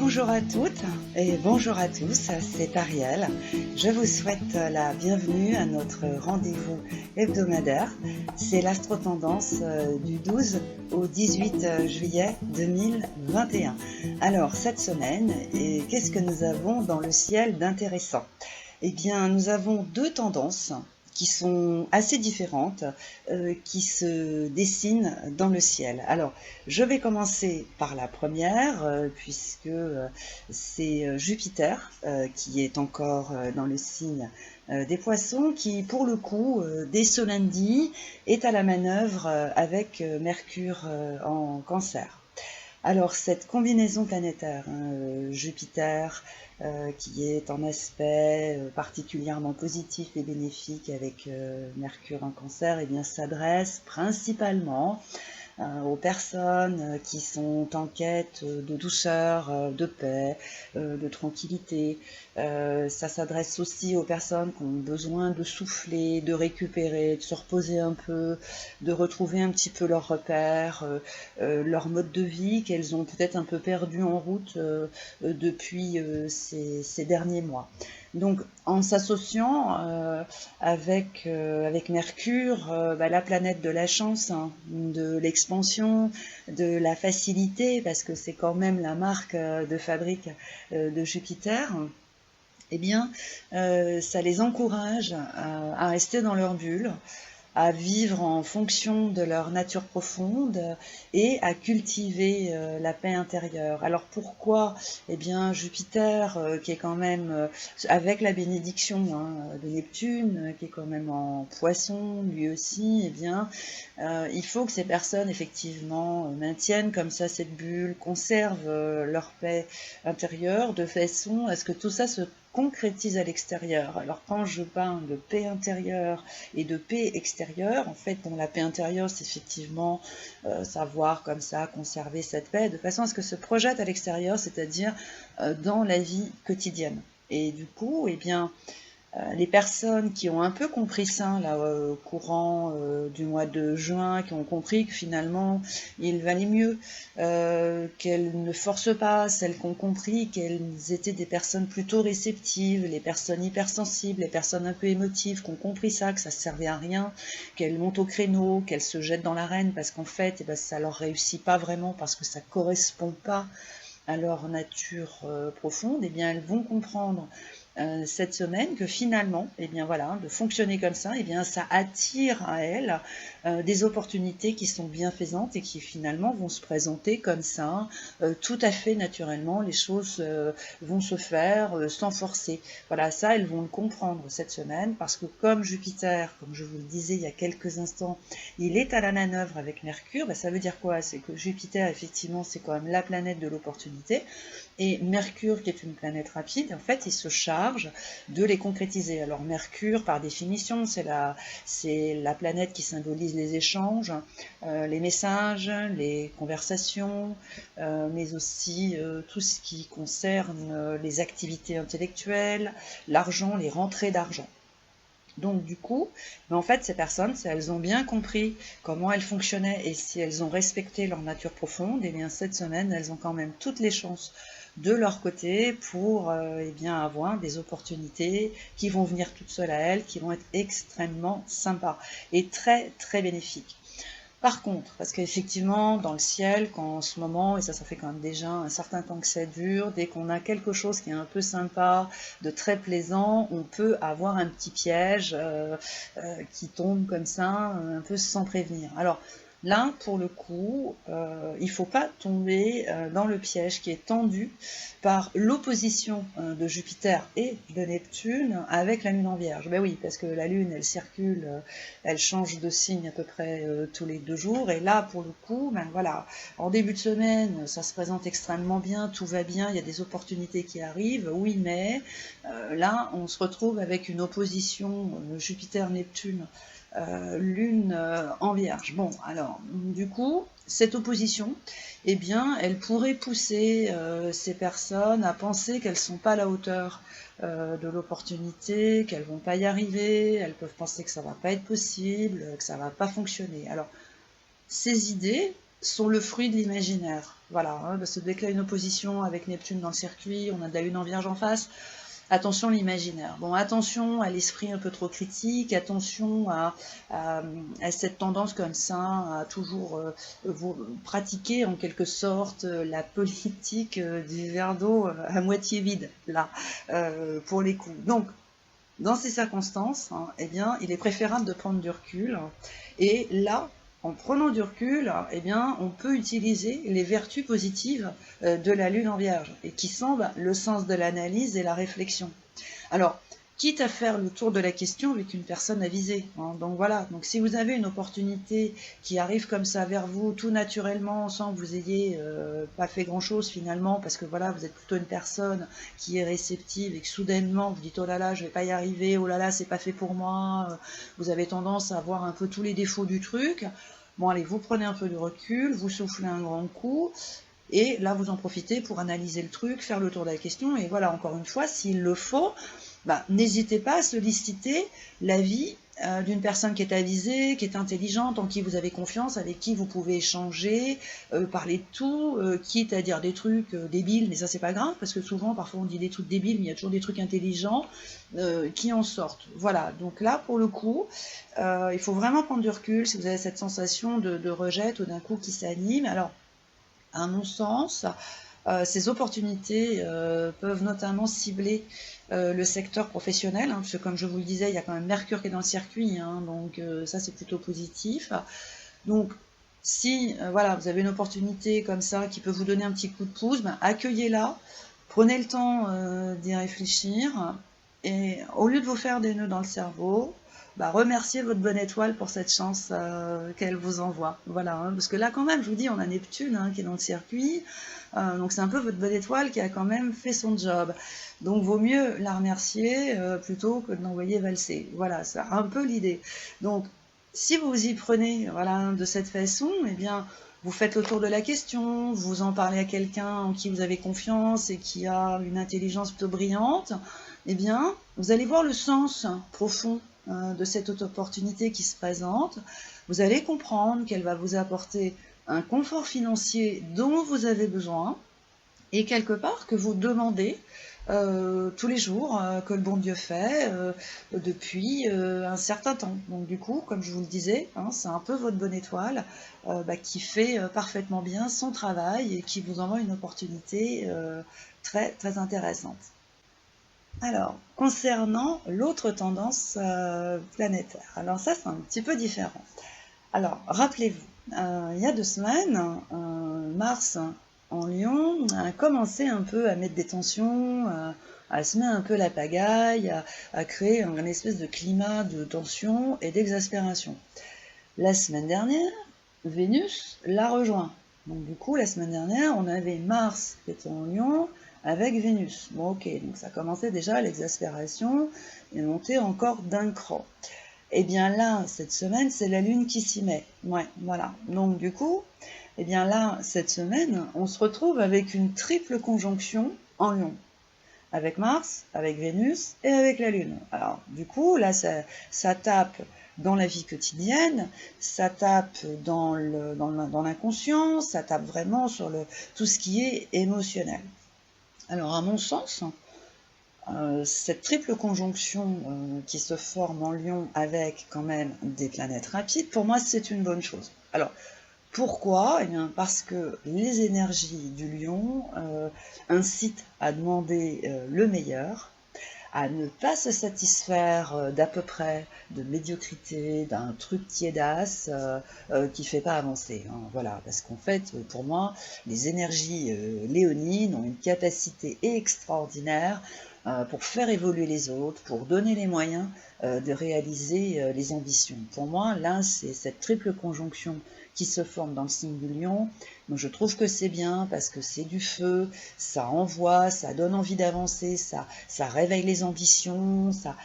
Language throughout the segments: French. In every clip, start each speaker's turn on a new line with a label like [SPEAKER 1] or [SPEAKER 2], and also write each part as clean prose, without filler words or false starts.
[SPEAKER 1] Bonjour à toutes et bonjour à tous, c'est Ariel. Je vous souhaite la bienvenue à notre rendez-vous hebdomadaire. C'est l'astro-tendance du 12 au 18 juillet 2021. Alors, cette semaine, qu'est-ce que nous avons dans le ciel d'intéressant? Eh bien, nous avons deux tendances qui sont assez différentes, qui se dessinent dans le ciel. Alors, je vais commencer par la première, puisque c'est Jupiter qui est encore dans le signe des Poissons, qui, pour le coup, dès ce lundi, est à la manœuvre avec Mercure en Cancer. Alors, cette combinaison planétaire, Jupiter, qui est en aspect particulièrement positif et bénéfique avec Mercure en Cancer, eh bien, s'adresse principalement aux personnes qui sont en quête de douceur, de paix, de tranquillité. Ça s'adresse aussi aux personnes qui ont besoin de souffler, de récupérer, de se reposer un peu, de retrouver un petit peu leurs repères, leur mode de vie qu'elles ont peut-être un peu perdu en route depuis ces derniers mois. Donc, en s'associant avec Mercure, la planète de la chance, hein, de l'expansion, de la facilité, parce que c'est quand même la marque de fabrique de Jupiter, eh bien, ça les encourage à rester dans leur bulle, à vivre en fonction de leur nature profonde et à cultiver la paix intérieure. Alors pourquoi? Eh bien, Jupiter, qui est quand même, avec la bénédiction de Neptune, qui est quand même en Poisson, lui aussi, eh bien, il faut que ces personnes, effectivement, maintiennent comme ça cette bulle, conservent leur paix intérieure, de façon à ce que tout ça se concrétise à l'extérieur. Alors quand je parle de paix intérieure et de paix extérieure, en fait, la paix intérieure, c'est effectivement savoir comme ça conserver cette paix de façon à ce que se projette à l'extérieur, c'est-à-dire dans la vie quotidienne. Et du coup, eh bien, les personnes qui ont un peu compris ça là, au courant du mois de juin, qui ont compris que finalement il valait mieux qu'elles ne forcent pas, celles qui ont compris qu'elles étaient des personnes plutôt réceptives, les personnes hypersensibles, les personnes un peu émotives, qui ont compris ça, que ça ne servait à rien, qu'elles montent au créneau, qu'elles se jettent dans l'arène, parce qu'en fait, eh ben, ça leur réussit pas vraiment, parce que ça correspond pas à leur nature profonde, eh bien elles vont comprendre cette semaine que finalement, eh bien voilà, de fonctionner comme ça, eh bien ça attire à elles des opportunités qui sont bienfaisantes et qui finalement vont se présenter comme ça, tout à fait naturellement. Les choses vont se faire sans forcer. Voilà, ça elles vont le comprendre cette semaine, parce que comme Jupiter, comme je vous le disais il y a quelques instants, il est à la manœuvre avec Mercure. Ben, ça veut dire quoi? C'est que Jupiter, effectivement, c'est quand même la planète de l'opportunité. Et Mercure, qui est une planète rapide, en fait, il se charge de les concrétiser. Alors Mercure, par définition, c'est la planète qui symbolise les échanges, les messages, les conversations, mais aussi tout ce qui concerne les activités intellectuelles, l'argent, les rentrées d'argent. Donc du coup, en fait, ces personnes, si elles ont bien compris comment elles fonctionnaient et si elles ont respecté leur nature profonde, eh bien cette semaine, elles ont quand même toutes les chances de leur côté pour eh bien, avoir des opportunités qui vont venir toutes seules à elles, qui vont être extrêmement sympas et très très bénéfiques. Par contre, parce qu'effectivement, dans le ciel, quand en ce moment, et ça fait quand même déjà un certain temps que ça dure, dès qu'on a quelque chose qui est un peu sympa, de très plaisant, on peut avoir un petit piège qui tombe comme ça, un peu sans prévenir. Alors, là, pour le coup, il ne faut pas tomber dans le piège qui est tendu par l'opposition de Jupiter et de Neptune avec la Lune en Vierge. Ben oui, parce que la Lune, elle circule, elle change de signe à peu près tous les 2 jours, et là, pour le coup, ben voilà, en début de semaine, ça se présente extrêmement bien, tout va bien, il y a des opportunités qui arrivent, oui, mais là, on se retrouve avec une opposition Jupiter-Neptune, Lune en Vierge. Bon, alors, du coup, cette opposition, eh bien, elle pourrait pousser ces personnes à penser qu'elles ne sont pas à la hauteur de l'opportunité, qu'elles ne vont pas y arriver, elles peuvent penser que ça ne va pas être possible, que ça ne va pas fonctionner. Alors, ces idées, sont le fruit de l'imaginaire. Voilà, hein, parce que dès qu'il y a une opposition avec Neptune dans le circuit, on a de la Lune en Vierge en face. Attention l'imaginaire. Bon, attention à l'esprit un peu trop critique, attention à cette tendance comme ça à toujours vous pratiquer en quelque sorte la politique du verre d'eau à moitié vide, là, pour les coups. Donc, dans ces circonstances, hein, eh bien, il est préférable de prendre du recul. Et là, en prenant du recul, eh bien, on peut utiliser les vertus positives de la Lune en Vierge, et qui sont le sens de l'analyse et la réflexion. Alors, quitte à faire le tour de la question avec une personne avisée. Hein, donc voilà, donc si vous avez une opportunité qui arrive comme ça vers vous, tout naturellement, sans que vous ayez pas fait grand-chose finalement, parce que voilà, vous êtes plutôt une personne qui est réceptive et que soudainement vous dites oh là là, je vais pas y arriver, oh là là, c'est pas fait pour moi, vous avez tendance à voir un peu tous les défauts du truc. Bon allez, vous prenez un peu de recul, vous soufflez un grand coup, et là vous en profitez pour analyser le truc, faire le tour de la question, et voilà, encore une fois, s'il le faut, n'hésitez pas à solliciter l'avis d'une personne qui est avisée, qui est intelligente, en qui vous avez confiance, avec qui vous pouvez échanger, parler de tout, quitte à dire des trucs débiles, mais ça c'est pas grave, parce que souvent, parfois on dit des trucs débiles, mais il y a toujours des trucs intelligents qui en sortent. Voilà, donc là, pour le coup, il faut vraiment prendre du recul, si vous avez cette sensation de rejet tout d'un coup qui s'anime. Alors, à mon sens, ces opportunités peuvent notamment cibler le secteur professionnel, hein, parce que comme je vous le disais, il y a quand même Mercure qui est dans le circuit, hein, donc ça c'est plutôt positif. Donc si voilà, vous avez une opportunité comme ça qui peut vous donner un petit coup de pouce, accueillez-la, prenez le temps d'y réfléchir, et au lieu de vous faire des nœuds dans le cerveau, remerciez votre bonne étoile pour cette chance qu'elle vous envoie. Voilà, hein, parce que là quand même, je vous dis, on a Neptune hein, qui est dans le circuit, donc c'est un peu votre bonne étoile qui a quand même fait son job. Donc vaut mieux la remercier plutôt que de l'envoyer valser. Voilà, c'est un peu l'idée. Donc si vous y prenez voilà, de cette façon, eh bien vous faites le tour de la question, vous en parlez à quelqu'un en qui vous avez confiance et qui a une intelligence plutôt brillante, eh bien vous allez voir le sens profond de cette opportunité qui se présente. Vous allez comprendre qu'elle va vous apporter un confort financier dont vous avez besoin, et quelque part que vous demandez tous les jours, que le bon Dieu fait depuis un certain temps. Donc du coup, comme je vous le disais, hein, c'est un peu votre bonne étoile qui fait parfaitement bien son travail et qui vous envoie une opportunité très, très intéressante. Alors, concernant l'autre tendance planétaire, alors ça c'est un petit peu différent. Alors, rappelez-vous, il y a 2 semaines, Mars en Lion a commencé un peu à mettre des tensions, à semer un peu la pagaille, à créer une espèce de climat de tension et d'exaspération. La semaine dernière, Vénus l'a rejoint. Donc du coup, la semaine dernière, on avait Mars qui était en Lion avec Vénus. Bon ok, donc ça commençait déjà l'exaspération et montait encore d'un cran. Et bien là, cette semaine, c'est la Lune qui s'y met. Ouais, voilà. Donc du coup, et bien là, cette semaine, on se retrouve avec une triple conjonction en Lion. Avec Mars, avec Vénus et avec la Lune. Alors du coup, là, ça tape dans la vie quotidienne, ça tape dans l'inconscient, ça tape vraiment sur tout ce qui est émotionnel. Alors à mon sens, cette triple conjonction qui se forme en Lion avec quand même des planètes rapides, pour moi c'est une bonne chose. Alors pourquoi ? Eh bien parce que les énergies du Lion incitent à demander le meilleur, à ne pas se satisfaire d'à peu près, de médiocrité, d'un truc tiédasse qui ne fait pas avancer. Hein, voilà, parce qu'en fait, pour moi, les énergies léonines ont une capacité extraordinaire pour faire évoluer les autres, pour donner les moyens de réaliser les ambitions. Pour moi, là, c'est cette triple conjonction qui se forme dans le signe du Lion. Donc je trouve que c'est bien parce que c'est du feu, ça envoie, ça donne envie d'avancer, ça réveille les ambitions, ça,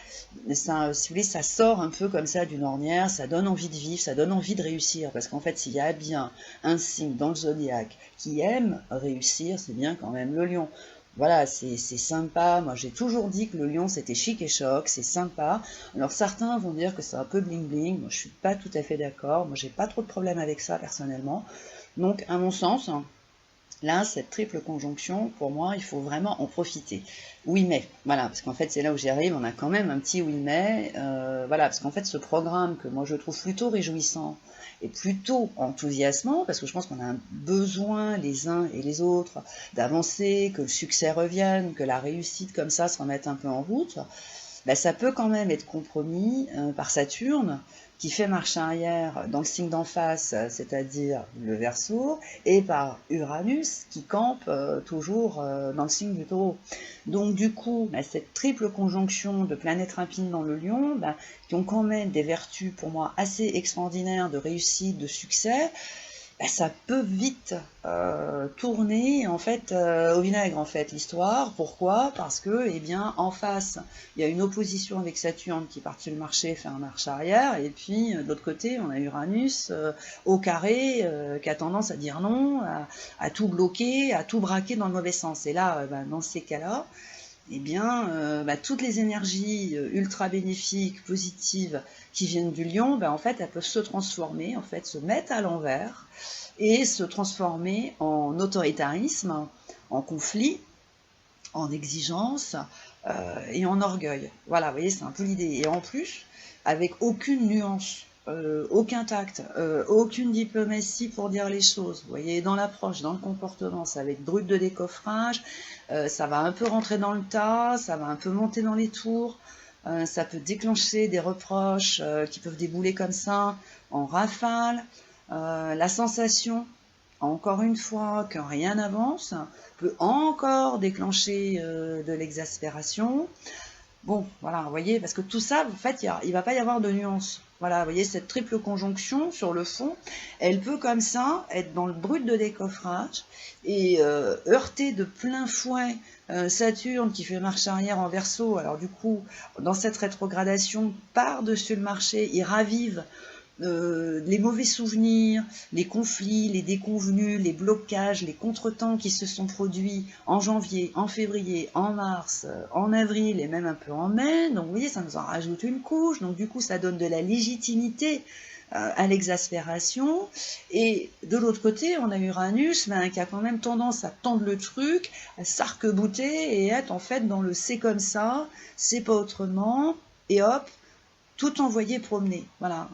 [SPEAKER 1] si vous voulez, ça sort un peu comme ça d'une ornière, ça donne envie de vivre, ça donne envie de réussir. Parce qu'en fait, s'il y a bien un signe dans le zodiaque qui aime réussir, c'est bien quand même le Lion. voilà, c'est sympa. Moi, j'ai toujours dit que le lion, c'était chic et choc, c'est sympa. Alors, certains vont dire que c'est un peu bling-bling. Moi, je suis pas tout à fait d'accord. Moi, j'ai pas trop de problème avec ça, personnellement. Donc, à mon sens, là, cette triple conjonction, pour moi, il faut vraiment en profiter. Oui, mais, voilà, parce qu'en fait, c'est là où j'y arrive, on a quand même un petit oui, mais, voilà, parce qu'en fait, ce programme que moi je trouve plutôt réjouissant et plutôt enthousiasmant, parce que je pense qu'on a un besoin les uns et les autres d'avancer, que le succès revienne, que la réussite comme ça se remette un peu en route, bah, ça peut quand même être compromis par Saturne, qui fait marche arrière dans le signe d'en face, c'est-à-dire le Verseau, et par Uranus, qui campe toujours dans le signe du Taureau. Donc du coup, bah, cette triple conjonction de planètes rapides dans le Lion, bah, qui ont quand même des vertus pour moi assez extraordinaires de réussite, de succès, bah, ça peut vite tourner en fait au vinaigre en fait l'histoire. Pourquoi? Parce que eh bien en face il y a une opposition avec Saturne qui part sur le marché faire marche arrière, et puis de l'autre côté on a Uranus au carré qui a tendance à dire non, à tout bloquer, à tout braquer dans le mauvais sens. Et là bah, dans ces cas-là, eh bien, bah, toutes les énergies ultra bénéfiques, positives, qui viennent du lion, bah, en fait, elles peuvent se transformer, en fait, se mettre à l'envers et se transformer en autoritarisme, en conflit, en exigence et en orgueil. Voilà, vous voyez, c'est un peu l'idée. Et en plus, avec aucune nuance, aucun tact, aucune diplomatie pour dire les choses. Vous voyez, dans l'approche, dans le comportement, ça va être brut de décoffrage, ça va un peu rentrer dans le tas, ça va un peu monter dans les tours, ça peut déclencher des reproches qui peuvent débouler comme ça en rafale. La sensation, encore une fois, que rien n'avance, peut encore déclencher de l'exaspération. Bon, voilà, vous voyez, parce que tout ça, en fait, il ne va pas y avoir de nuance. Voilà, vous voyez, cette triple conjonction, sur le fond, elle peut comme ça être dans le brut de décoffrage et heurter de plein fouet Saturne qui fait marche arrière en Verseau. Alors du coup, dans cette rétrogradation, par-dessus le marché, il ravive les mauvais souvenirs, les conflits, les déconvenus, les blocages, les contretemps qui se sont produits en janvier, en février, en mars, en avril et même un peu en mai. Donc vous voyez, ça nous en rajoute une couche. Donc du coup, ça donne de la légitimité à l'exaspération. Et de l'autre côté, on a Uranus qui a quand même tendance à tendre le truc, à s'arc-bouter et être en fait dans le c'est comme ça, c'est pas autrement, et hop, tout envoyer promener. Voilà.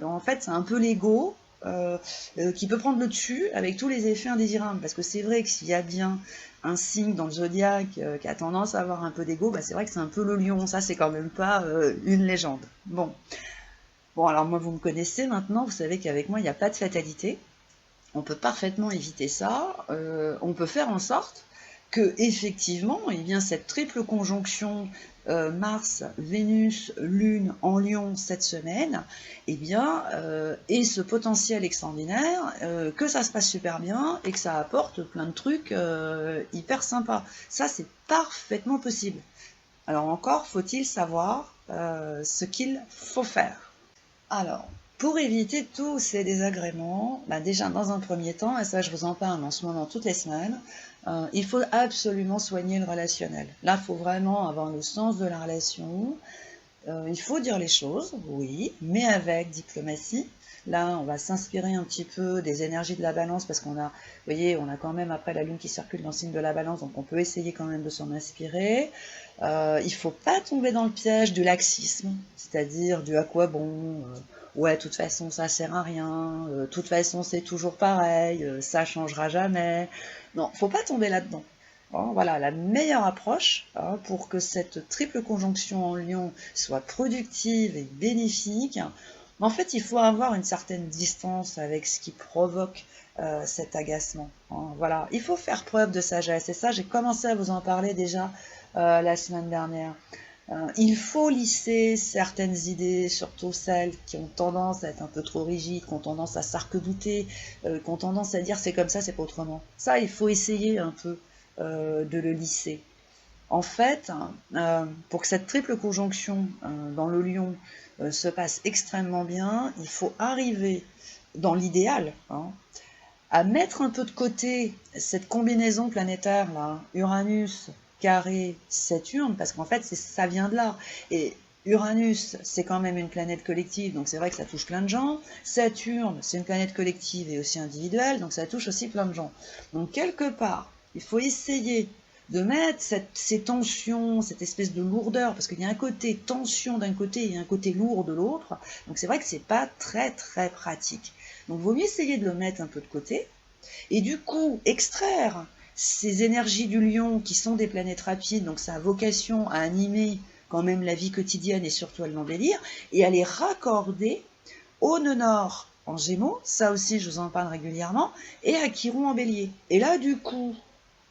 [SPEAKER 1] En fait, c'est un peu l'ego qui peut prendre le dessus avec tous les effets indésirables. Parce que c'est vrai que s'il y a bien un signe dans le zodiaque qui a tendance à avoir un peu d'ego, bah, c'est vrai que c'est un peu le lion. Ça, c'est quand même pas une légende. Bon. Bon, alors moi, vous me connaissez maintenant. Vous savez qu'avec moi, il n'y a pas de fatalité. On peut parfaitement éviter ça. On peut faire en sorte que effectivement, eh bien, cette triple conjonction Mars, Vénus, Lune en Lion cette semaine, eh bien, et ce potentiel extraordinaire, que ça se passe super bien et que ça apporte plein de trucs hyper sympas. Ça, c'est parfaitement possible. Alors encore, faut-il savoir ce qu'il faut faire. Alors, pour éviter tous ces désagréments, bah déjà dans un premier temps, et ça je vous en parle en ce moment toutes les semaines, il faut absolument soigner le relationnel. Là, il faut vraiment avoir le sens de la relation. Il faut dire les choses, oui, mais avec diplomatie. Là, on va s'inspirer un petit peu des énergies de la balance parce qu'on a, vous voyez, on a quand même après la lune qui circule dans le signe de la balance, donc on peut essayer quand même de s'en inspirer. Il faut pas tomber dans le piège du laxisme, c'est-à-dire du à quoi bon, ouais, de toute façon ça sert à rien, de toute façon c'est toujours pareil, ça changera jamais. Non, faut pas tomber là-dedans. Bon, voilà, la meilleure approche pour que cette triple conjonction en Lion soit productive et bénéfique. En fait, il faut avoir une certaine distance avec ce qui provoque cet agacement. Voilà, il faut faire preuve de sagesse. Et ça, j'ai commencé à vous en parler déjà la semaine dernière. Il faut lisser certaines idées, surtout celles qui ont tendance à être un peu trop rigides, qui ont tendance à s'arc-bouter, qui ont tendance à dire c'est comme ça, c'est pas autrement. Ça, il faut essayer un peu de le lisser. En fait, pour que cette triple conjonction dans le lion se passe extrêmement bien, il faut arriver dans l'idéal à mettre un peu de côté cette combinaison planétaire là, Uranus, carré, Saturne, parce qu'en fait ça vient de là. Et Uranus, c'est quand même une planète collective, donc c'est vrai que ça touche plein de gens. Saturne, c'est une planète collective et aussi individuelle, donc ça touche aussi plein de gens. Donc quelque part, il faut essayer de mettre ces tensions, cette espèce de lourdeur, parce qu'il y a un côté tension d'un côté et un côté lourd de l'autre, donc c'est vrai que c'est pas très très pratique. Donc il vaut mieux essayer de le mettre un peu de côté, et du coup extraire ces énergies du lion qui sont des planètes rapides, donc ça a vocation à animer quand même la vie quotidienne et surtout à l'embellir, et à les raccorder au nœud nord en Gémeaux, ça aussi je vous en parle régulièrement, et à Chiron en Bélier. Et là du coup,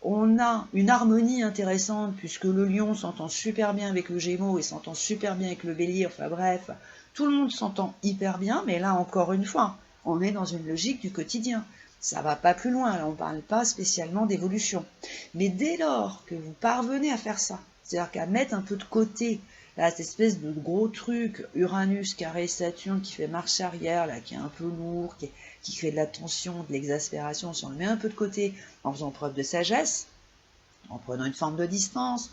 [SPEAKER 1] on a une harmonie intéressante puisque le lion s'entend super bien avec le Gémeaux et s'entend super bien avec le Bélier, enfin bref, tout le monde s'entend hyper bien, mais là encore une fois, on est dans une logique du quotidien. Ça va pas plus loin, là on parle pas spécialement d'évolution. Mais dès lors que vous parvenez à faire ça, c'est-à-dire qu'à mettre un peu de côté là, cette espèce de gros truc, Uranus, carré Saturne, qui fait marche arrière, là, qui est un peu lourd, qui crée de la tension, de l'exaspération, si on le met un peu de côté, en faisant preuve de sagesse, en prenant une forme de distance,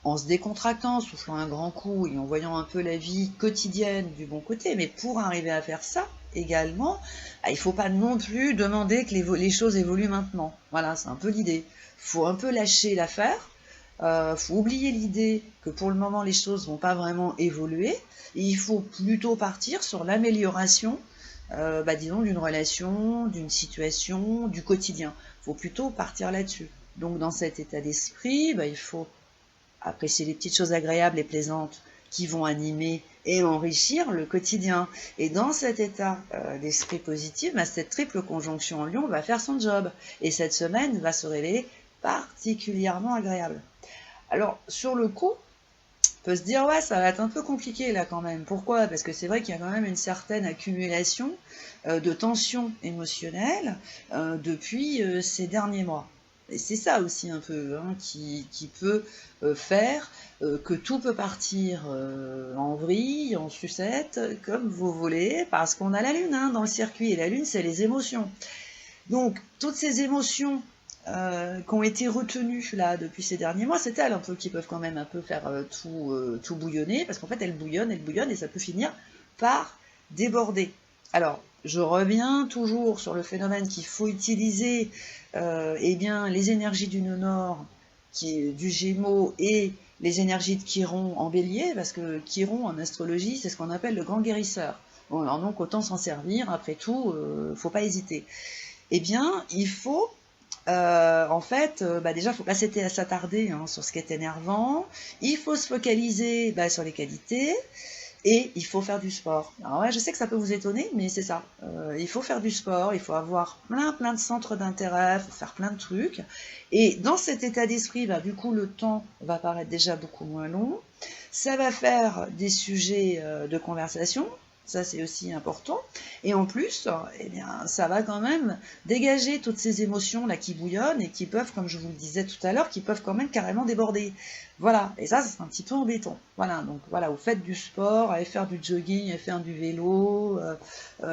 [SPEAKER 1] en se décontractant, en soufflant un grand coup et en voyant un peu la vie quotidienne du bon côté. Mais pour arriver à faire ça, également, il ne faut pas non plus demander que les choses évoluent maintenant. Voilà, c'est un peu l'idée. Il faut un peu lâcher l'affaire. Faut oublier l'idée que pour le moment les choses vont pas vraiment évoluer. Et il faut plutôt partir sur l'amélioration, disons, d'une relation, d'une situation, du quotidien. Il faut plutôt partir là-dessus. Donc dans cet état d'esprit, il faut apprécier les petites choses agréables et plaisantes qui vont animer et enrichir le quotidien. Et dans cet état d'esprit positif, cette triple conjonction en Lion va faire son job. Et cette semaine va se révéler particulièrement agréable. Alors, sur le coup, on peut se dire, ouais, ça va être un peu compliqué là quand même. Pourquoi? Parce que c'est vrai qu'il y a quand même une certaine accumulation de tensions émotionnelles depuis ces derniers mois. Et c'est ça aussi un peu qui peut faire que tout peut partir en vrille, en sucette, comme vous voulez, parce qu'on a la Lune dans le circuit. Et la Lune, c'est les émotions. Donc, toutes ces émotions qui ont été retenues là depuis ces derniers mois, c'est elles un peu qui peuvent quand même un peu faire tout bouillonner, parce qu'en fait elles bouillonnent et ça peut finir par déborder. Alors, je reviens toujours sur le phénomène qu'il faut utiliser les énergies du nœud nord, du Gémeaux, et les énergies de Chiron en Bélier, parce que Chiron en astrologie, c'est ce qu'on appelle le grand guérisseur. Bon, alors donc autant s'en servir, après tout, faut pas hésiter. Eh bien, il faut déjà, il ne faut pas s'attarder sur ce qui est énervant. Il faut se focaliser sur les qualités. Et il faut faire du sport. Alors ouais, je sais que ça peut vous étonner, mais c'est ça. Il faut faire du sport, il faut avoir plein de centres d'intérêt, il faut faire plein de trucs. Et dans cet état d'esprit, du coup, le temps va paraître déjà beaucoup moins long. Ça va faire des sujets de conversation. Ça, c'est aussi important. Et en plus, ça va quand même dégager toutes ces émotions là qui bouillonnent et qui peuvent, comme je vous le disais tout à l'heure, qui peuvent quand même carrément déborder. Voilà. Et ça, c'est un petit peu embêtant. Voilà. Donc voilà, vous faites du sport, allez faire du jogging, allez faire du vélo,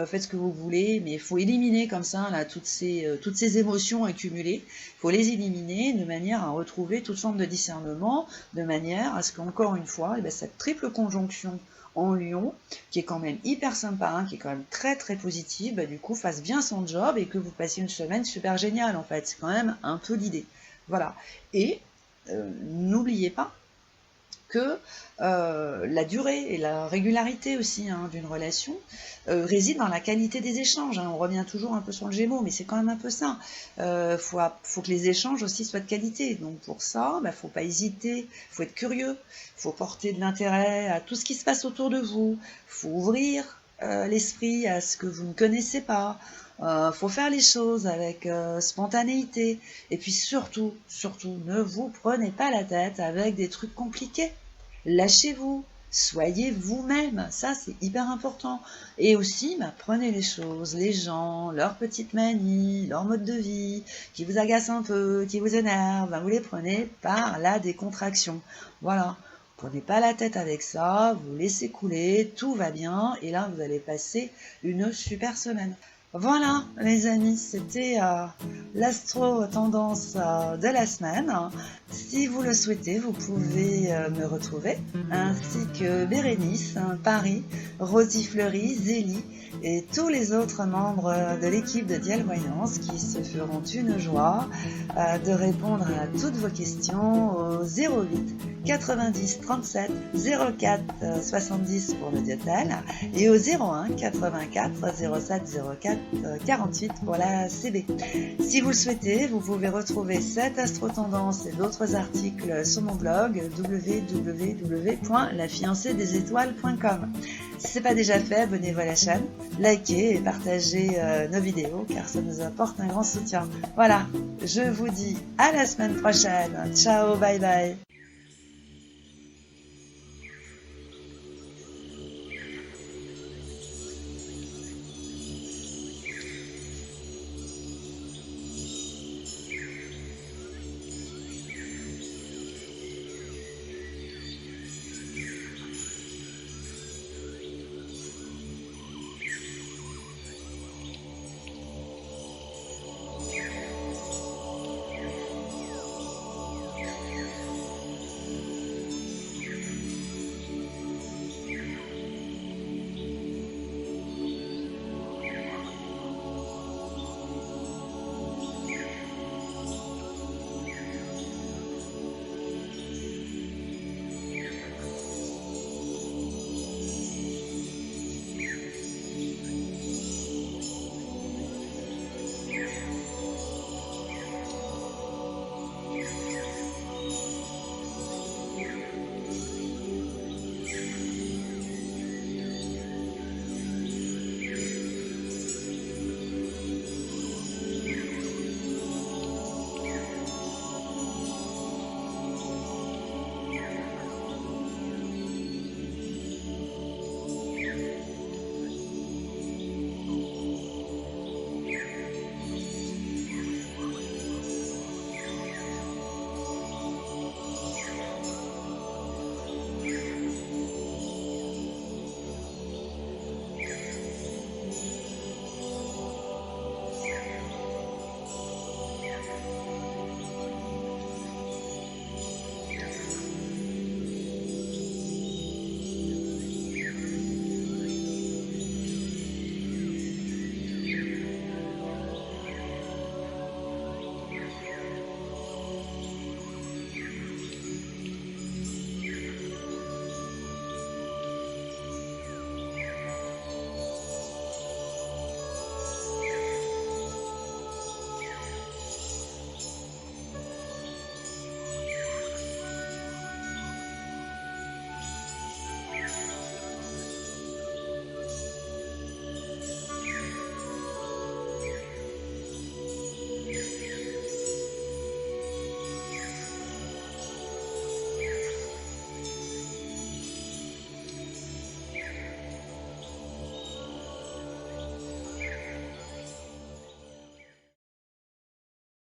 [SPEAKER 1] faites ce que vous voulez, mais il faut éliminer comme ça là toutes ces émotions accumulées. Il faut les éliminer de manière à retrouver toute forme de discernement, de manière à ce qu'encore une fois, cette triple conjonction en Lion, qui est quand même hyper sympa, qui est quand même très très positive, du coup fasse bien son job et que vous passiez une semaine super géniale en fait. C'est quand même un peu l'idée. Voilà. Et n'oubliez pas que la durée et la régularité aussi d'une relation réside dans la qualité des échanges. On revient toujours un peu sur le Gémeaux, mais c'est quand même un peu ça. Faut que les échanges aussi soient de qualité. Donc pour ça, faut pas hésiter, faut être curieux, faut porter de l'intérêt à tout ce qui se passe autour de vous, faut ouvrir l'esprit à ce que vous ne connaissez pas. Faut faire les choses avec spontanéité. Et puis surtout, ne vous prenez pas la tête avec des trucs compliqués. Lâchez-vous, soyez vous-même, ça c'est hyper important. Et aussi, prenez les choses, les gens, leurs petites manies, leur mode de vie, qui vous agacent un peu, qui vous énervent, vous les prenez par la décontraction. Voilà. Prenez pas la tête avec ça, vous laissez couler, tout va bien, et là vous allez passer une super semaine. Voilà, les amis, c'était l'astro-tendance de la semaine. Si vous le souhaitez, vous pouvez me retrouver, ainsi que Bérénice, Paris, Rosie Fleury, Zélie et tous les autres membres de l'équipe de Dial Voyance qui se feront une joie de répondre à toutes vos questions au 08 90 37 04 70 pour le Diotel et au 01 84 07 04 48 pour la CB. Si vous le souhaitez, vous pouvez retrouver cette astro-tendance et d'autres articles sur mon blog www.lafiancéedesétoiles.com. Si ce n'est pas déjà fait, abonnez-vous à la chaîne, likez et partagez nos vidéos car ça nous apporte un grand soutien. Voilà, je vous dis à la semaine prochaine. Ciao, bye bye.